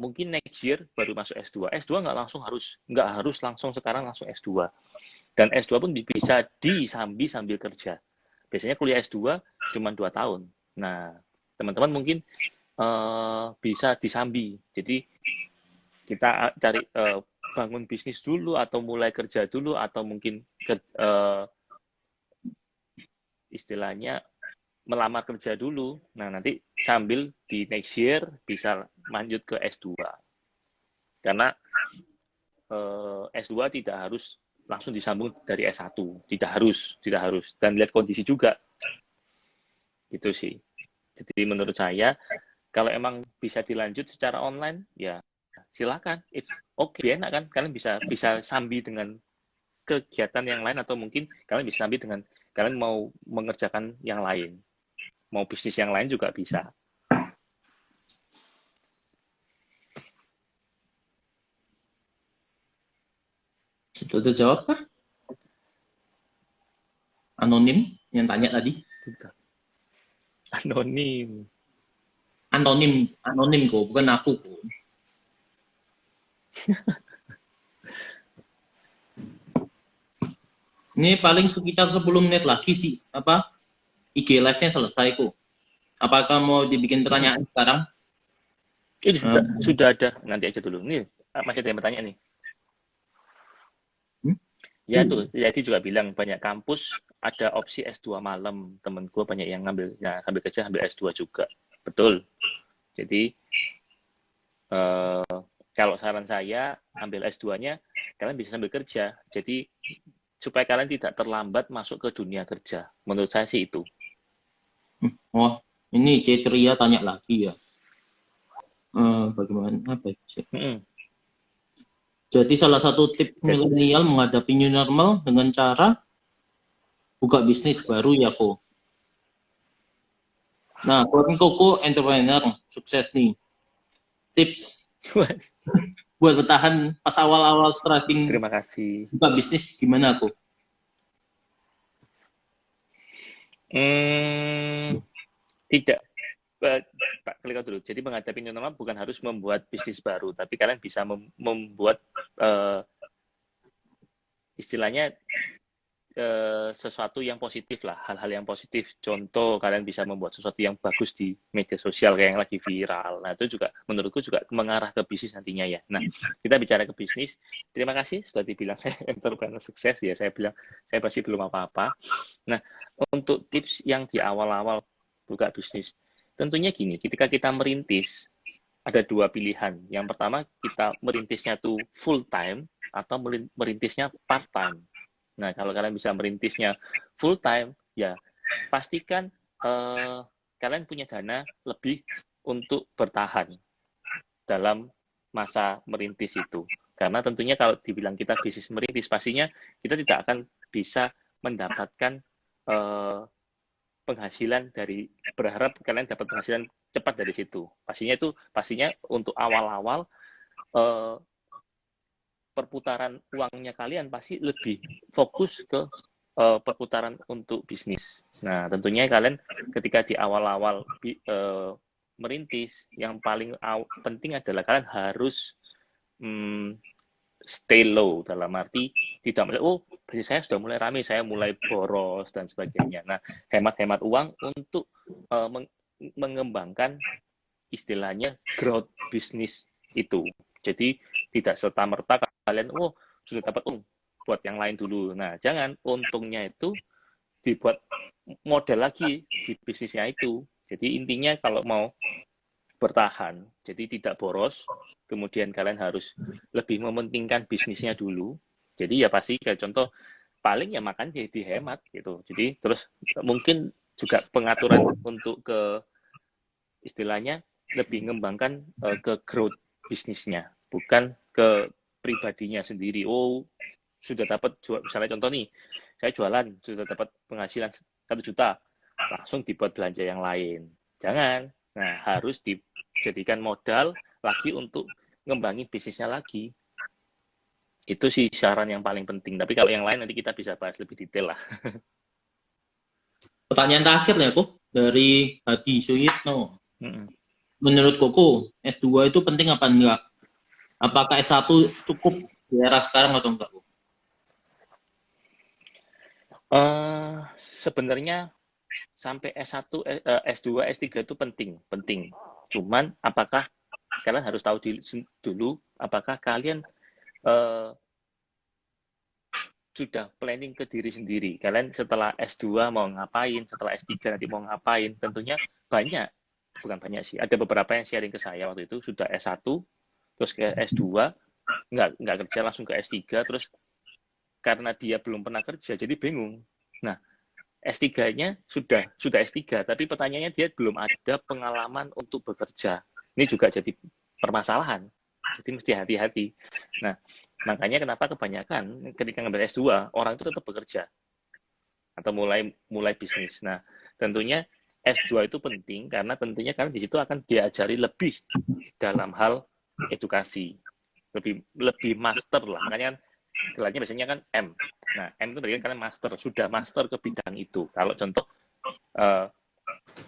S2: mungkin next year baru masuk S2. S2 nggak harus langsung sekarang langsung S2. Dan S2 pun bisa disambi sambil kerja. Biasanya kuliah S2 cuma 2 tahun. Nah, teman-teman mungkin bisa disambi. Jadi kita cari bangun bisnis dulu atau mulai kerja dulu atau mungkin istilahnya melamar kerja dulu. Nah, nanti sambil di next year bisa lanjut ke S2. Karena S2 tidak harus langsung disambung dari S1. Tidak harus. Dan lihat kondisi juga. Gitu sih. Jadi menurut saya, kalau emang bisa dilanjut secara online, ya silakan. It's okay, enak kan? Kalian bisa sambi dengan kegiatan yang lain atau mungkin kalian bisa sambi dengan kalian mau mengerjakan yang lain. Mau bisnis yang lain juga bisa.
S1: Sudah terjawab kah? Anonim yang tanya tadi.
S2: Anonim.
S1: Anonim kok, bukan aku kok. Ini paling sekitar 10 menit lagi sih, IG live-nya selesai kok. Apakah mau dibikin pertanyaan sekarang?
S2: Ini sudah ada, nanti aja dulu. Nih, masih ada yang bertanya nih. Ya tuh, jadi juga bilang banyak kampus ada opsi S2 malam. Temen gue banyak yang ngambil, ya sambil kerja ambil S2 juga. Betul. Jadi kalau saran saya ambil S2-nya, kalian bisa sambil kerja. Jadi supaya kalian tidak terlambat masuk ke dunia kerja. Menurut saya sih itu.
S1: Oh, ini Cetria tanya lagi ya. Bagaimana? Jadi salah satu tips milenial menghadapi new normal dengan cara buka bisnis baru ya kok. Nah, Koko entrepreneur sukses nih. Tips buat bertahan pas awal-awal struggling.
S2: Terima kasih.
S1: Buka bisnis gimana kok?
S2: Tidak. Pak klik dulu. Jadi menghadapi new normal bukan harus membuat bisnis baru, tapi kalian bisa membuat istilahnya sesuatu yang positif lah, hal-hal yang positif. Contoh, kalian bisa membuat sesuatu yang bagus di media sosial kayak yang lagi viral. Nah, itu juga menurutku juga mengarah ke bisnis nantinya ya. Nah, kita bicara ke bisnis. Terima kasih sudah dibilang saya entrepreneur sukses ya. Saya bilang saya pasti belum apa-apa. Nah, untuk tips yang di awal-awal buka bisnis, tentunya gini, ketika kita merintis ada dua pilihan. Yang pertama, kita merintisnya tuh full time atau merintisnya part time. Nah, kalau kalian bisa merintisnya full time, ya pastikan kalian punya dana lebih untuk bertahan dalam masa merintis itu. Karena tentunya kalau dibilang kita bisnis merintis, pastinya kita tidak akan bisa mendapatkan penghasilan dari, berharap kalian dapat penghasilan cepat dari situ. Pastinya untuk awal-awal perputaran uangnya kalian pasti lebih fokus ke perputaran untuk bisnis. Nah, tentunya kalian ketika di awal-awal merintis, yang paling penting adalah kalian harus stay low, dalam arti tidak mulai, oh bisnis saya sudah mulai ramai, saya mulai boros dan sebagainya. Nah, hemat-hemat uang untuk mengembangkan istilahnya growth bisnis itu. Jadi tidak serta-merta kalian sudah dapat buat yang lain dulu. Nah, jangan, untungnya itu dibuat modal lagi di bisnisnya itu. Jadi intinya kalau mau bertahan, jadi tidak boros, kemudian kalian harus lebih mementingkan bisnisnya dulu. Jadi ya pasti kayak contoh paling ya makan dihemat gitu. Jadi terus mungkin juga pengaturan untuk ke istilahnya lebih mengembangkan ke growth bisnisnya, bukan ke pribadinya sendiri. Oh, sudah dapat, misalnya contoh nih, saya jualan, sudah dapat penghasilan 1 juta, langsung dibuat belanja yang lain. Jangan. Nah, harus dijadikan modal lagi untuk ngembangin bisnisnya lagi. Itu sih saran yang paling penting. Tapi kalau yang lain nanti kita bisa bahas lebih detail lah.
S1: Pertanyaan terakhir ya, Kok, dari Hadi Suyitno.
S2: Mm-mm.
S1: Menurut Koko, S2 itu penting apa enggak? Apakah S1 cukup di era sekarang atau enggak, Kok?
S2: Sebenarnya sampai S1, S2, S3 itu penting, penting. Cuman apakah kalian harus tahu dulu apakah kalian sudah planning ke diri sendiri. Kalian setelah S2 mau ngapain, setelah S3 nanti mau ngapain. Tentunya banyak, bukan banyak sih, ada beberapa yang sharing ke saya waktu itu sudah S1, terus ke S2, nggak kerja langsung ke S3, terus karena dia belum pernah kerja, jadi bingung. Nah, S3-nya sudah S3, tapi pertanyaannya dia belum ada pengalaman untuk bekerja. Ini juga jadi permasalahan. Jadi mesti hati-hati. Nah, makanya kenapa kebanyakan ketika ngambil S2, orang itu tetap bekerja atau mulai bisnis. Nah, tentunya S2 itu penting karena tentunya kan di situ akan diajari lebih dalam hal edukasi. Lebih master lah. Makanya kan gelarnya biasanya kan M. Nah, M itu berarti kan kalian sudah master ke bidang itu. Kalau contoh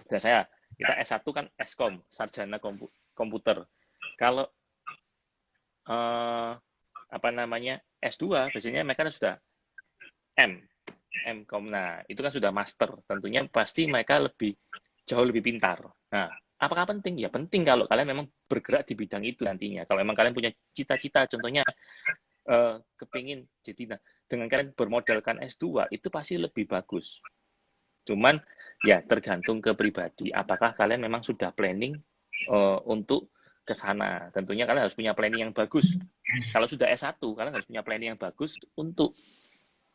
S2: saya, kita S1 kan Skom, sarjana komputer. Kalau S2 biasanya mereka sudah M.Com. Nah, itu kan sudah master. Tentunya pasti mereka jauh lebih pintar. Nah, apakah penting? Ya penting kalau kalian memang bergerak di bidang itu nantinya. Kalau memang kalian punya cita-cita, contohnya kepingin jadi, nah, dengan kalian bermodalkan S2 itu pasti lebih bagus. Cuman ya tergantung ke pribadi. Apakah kalian memang sudah planning untuk ke sana? Tentunya kalian harus punya planning yang bagus. Kalau sudah S1, kalian harus punya planning yang bagus untuk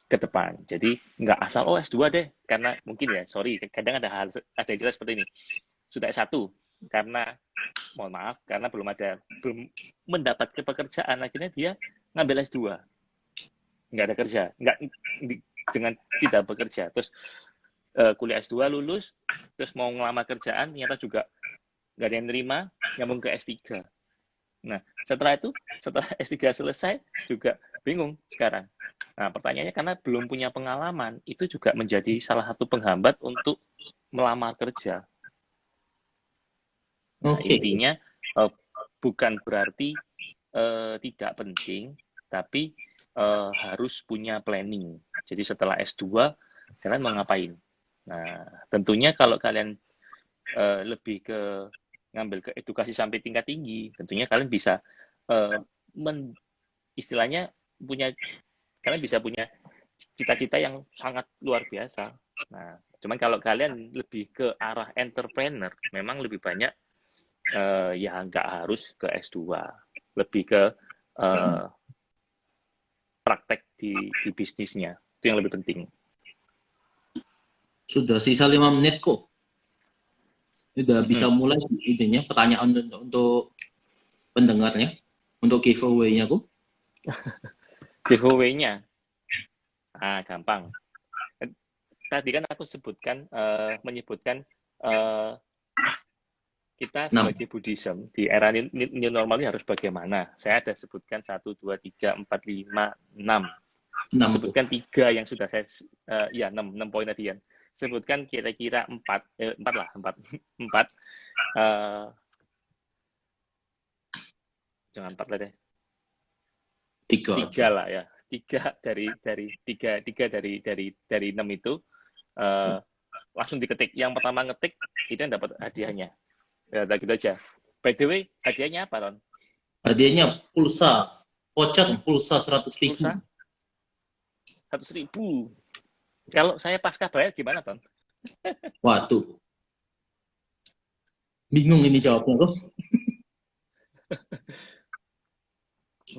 S2: ke depan. Jadi nggak asal S2 deh, karena mungkin ya, sorry, kadang ada yang jelas seperti ini. Sudah S1 karena mohon maaf, karena belum mendapatkan pekerjaan, akhirnya dia ngambil S2. Nggak ada kerja, dengan tidak bekerja. Terus kuliah S2 lulus, terus mau ngelamar kerjaan, ternyata juga nggak ada yang nerima, nyambung ke S3. Nah, setelah S3 selesai, juga bingung sekarang. Nah, pertanyaannya karena belum punya pengalaman, itu juga menjadi salah satu penghambat untuk melamar kerja. Nah, intinya bukan berarti tidak penting, tapi harus punya planning. Jadi setelah S2, kalian mau ngapain? Nah, tentunya kalau kalian lebih ke ngambil ke edukasi sampai tingkat tinggi, tentunya kalian bisa istilahnya kalian bisa punya cita-cita yang sangat luar biasa. Nah, cuman kalau kalian lebih ke arah entrepreneur, memang lebih banyak ya nggak harus ke S2, lebih ke praktek di bisnisnya, itu yang lebih penting.
S1: Sudah sisa 5 menit kok. Sudah bisa mulai idenya, pertanyaan untuk pendengarnya, untuk giveaway-nya kok.
S2: Giveaway-nya? Gampang. Tadi kan aku menyebutkan kita sebagai Buddhism di era new normal ini harus bagaimana. Saya ada sebutkan 1, 2, 3, 4, 5, 6. Sebutkan 3 yang sudah saya 6 poin tadi ya. Sebutkan kira-kira 4 lah, 4. Jangan 4 lah deh. 3 lah ya. 3 dari 6 itu langsung diketik. Yang pertama ngetik itu yang dapat hadiahnya. Ya, gitu aja. By the way, hadiahnya apa, Ron?
S1: Hadiahnya pulsa, voucher pulsa 100.000.
S2: Pulsa 100.000. Kalau saya pasca bayar gimana, Ton?
S1: Waduh. Bingung ini jawabnya kok.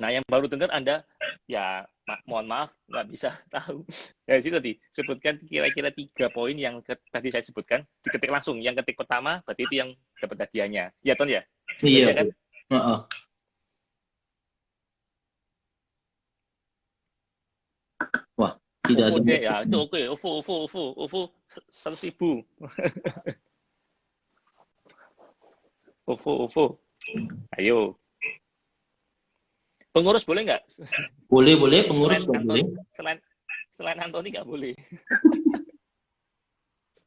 S2: Nah, yang baru dengar Anda, ya mohon maaf, nggak bisa tahu. Dari situ tadi, sebutkan kira-kira 3 poin yang tadi saya sebutkan, diketik langsung. Yang ketik pertama, berarti itu yang dapat hadiahnya. Ya, Ton ya?
S1: Iya,
S2: kan?
S1: Wah, tidak
S2: ada.
S1: deh,
S2: Ya, itu oke. OVO 100.000. OVO. Ayo. Pengurus boleh nggak?
S1: Boleh, pengurus
S2: Selain
S1: boleh.
S2: selain Antoni nggak boleh.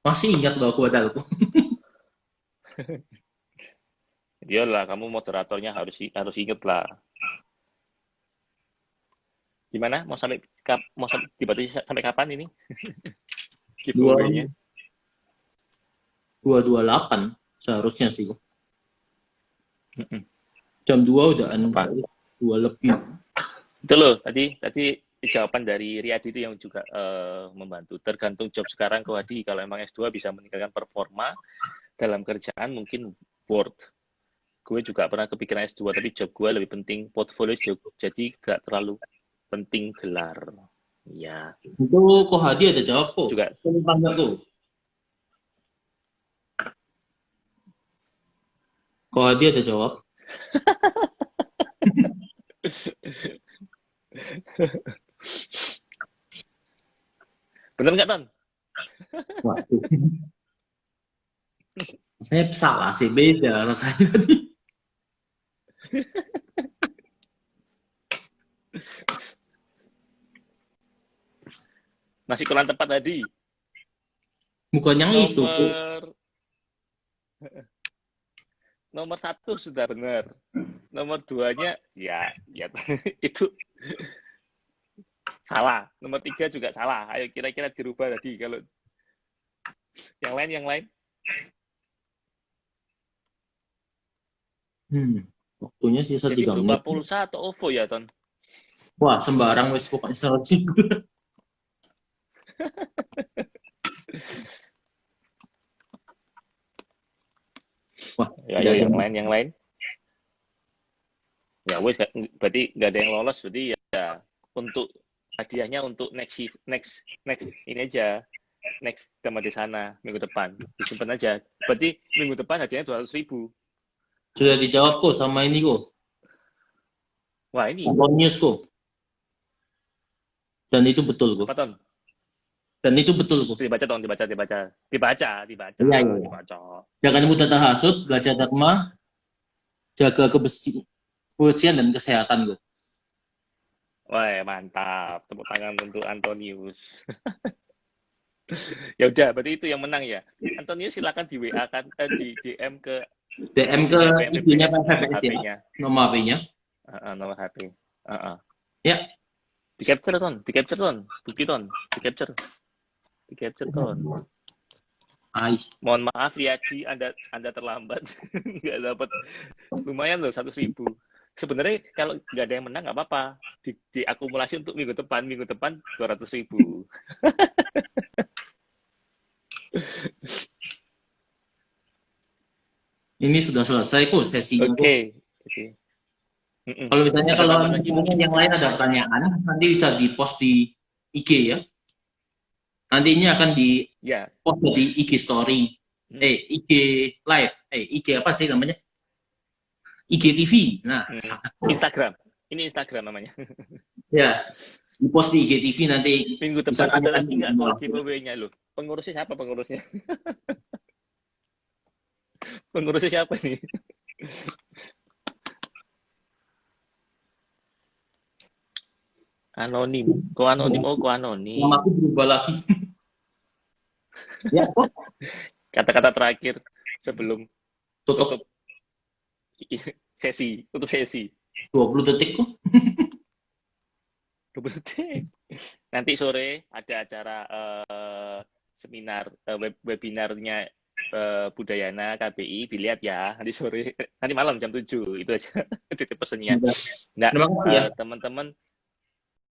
S1: Masih ingat loh aku padahal.
S2: Iyalah, kamu moderatornya harus inget lah. Gimana? Mau dibatasi sampai kapan ini? Giveaway-nya.
S1: 228 seharusnya sih.
S2: Mm-mm.
S1: Jam 2 udah
S2: Apa?
S1: 2 lebih.
S2: Itu loh, tadi jawaban dari Riyadi itu yang juga membantu. Tergantung job sekarang kok Hadi, kalau emang S2 bisa meningkatkan performa dalam kerjaan mungkin worth. Gue juga pernah kepikiran S2, tapi job gue lebih penting portfolio, jadi gak terlalu penting gelar. Ya.
S1: Itu kok Hadi ada jawab kok.
S2: Juga.
S1: Tanya tuh. Kok Hadi ada jawab.
S2: Bener nggak, Ton?
S1: Waduh. Rasanya salah sih, beda rasanya.
S2: Masih kurang tepat tadi.
S1: Bukan yang itu.
S2: Nomor 1 sudah benar. Nomor 2-nya ya itu salah. Nomor 3 juga salah. Ayo kira-kira dirubah tadi kalau yang lain.
S1: Waktunya sisa 3 menit.
S2: Jadi berupa pulsa atau OVO ya, Ton?
S1: Wah, sembarang wes pokoknya selesai. Wah,
S2: ya yang lain. Ya wes, berarti nggak ada yang lolos, berarti ya untuk hadiahnya untuk next ini aja, next tema di sana minggu depan disimpan aja. Berarti minggu depan hadiahnya 200.000.
S1: Sudah dijawab kok sama ini kok.
S2: Wah ini.
S1: Antonius kok. Dan itu betul kok.
S2: Apa, Ton?
S1: Dan itu betul kok.
S2: Dibaca dong, dibaca.
S1: Iya. Jangan mudah terhasut, belajar dharma, jaga kebersihan dan kesehatan kok.
S2: Wah, mantap. Tepuk tangan untuk Antonius. Ya udah, berarti itu yang menang ya. Antonius silakan di WA kan, di DM ke
S1: IG-nya
S2: HP-nya.
S1: Nomor HP-nya.
S2: Nomor HP.
S1: Ya.
S2: Di capture Ton. Bukti Ton. Di capture Ton. Mohon maaf Riyadi, Anda terlambat. Nggak dapat. Lumayan loh 100.000. Sebenarnya kalau nggak ada yang menang nggak apa-apa. Diakumulasi untuk minggu depan 200.000.
S1: Ini sudah selesai kok sesinya.
S2: Oke.
S1: Kalau misalnya yang lain ada pertanyaan, nanti bisa di-post di IG ya. Nanti ini akan di-post di IG Story, IG Live, IG apa sih namanya? IG TV. Nah,
S2: Instagram. Ini Instagram namanya.
S1: Ya, di-post di IG TV nanti.
S2: Minggu depan ada lagi nggak kalau giveaway-nya loh? Pengurusnya siapa pengurusnya? Pengurusnya siapa nih? Anonim. Kok anonim? Oh, kok anonim.
S1: Nama aku berubah lagi. Ya, kok?
S2: Kata-kata terakhir sebelum
S1: tutup
S2: sesi.
S1: 20 detik kok.
S2: 20 detik. Nanti sore ada acara seminar webinarnya Budayana KBI, dilihat ya nanti sore, nanti malam jam 7 itu aja titip pesennya. Nah, teman-teman